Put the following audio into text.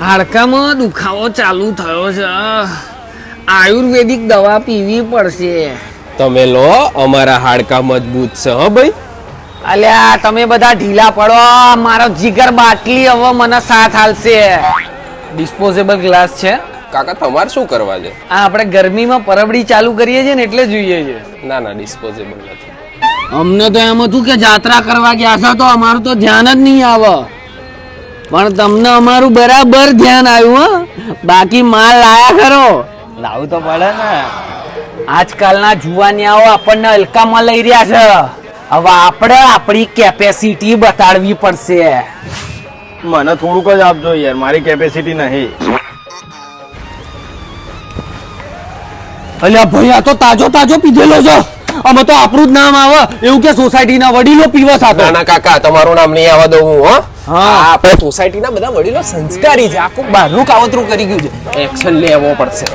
હાડકામાં દુખાવો ચાલુ થયો છે, આયુર્વેદિક દવા પીવી પડશે. તમે લો, અમારા હાડકા મજબૂત છે હો ભાઈ. અલ્યા તમે બધા ઢીલા પડો, મારો જીગર બાટલી હવે મને સાથ હાલશે. ડિસ્પોઝેબલ ગ્લાસ છે કાકા, તમારે શું કરવા છે? આ આપણે ગરમીમાં પરબડી ચાલુ કરીએ છીએ ને એટલે જોઈએ છે. ના ના, ડિસ્પોઝેબલ નથી. અમને તો એમ હતું કે જાત્રા કરવા ગયા છો તો અમારું તો ધ્યાન જ નહીં આવે, પણ તમને અમારું બરાબર ધ્યાન આવ્યું. બાકી માલ લાયા ખરો? લાવું તો પડે ને. આજકાલના જુવાનિયાઓ આપણને હલકામાં લઈ રહ્યા છે. હવે આપણે આપણી કેપેસિટી બતાડવી પડશે. મને થોડુંક જ આપજો યાર, મારી કેપેસિટી નહીં. અલ્યા ભાઈ, આ તો તાજો તાજો પીધેલો છે. અમે તો આપણું જ નામ આવે એવું કે સોસાયટીના વડીલો પીવા સાથે. ના ના કાકા, તમારું નામ નહીં આવવા દઉં હું. હો હા, આપણે સોસાયટીના બધા વડીલો સંસ્કારી છે. આખું બહારનું કાવતરું કરી ગયું છે. એક્શન લેવો પડશે.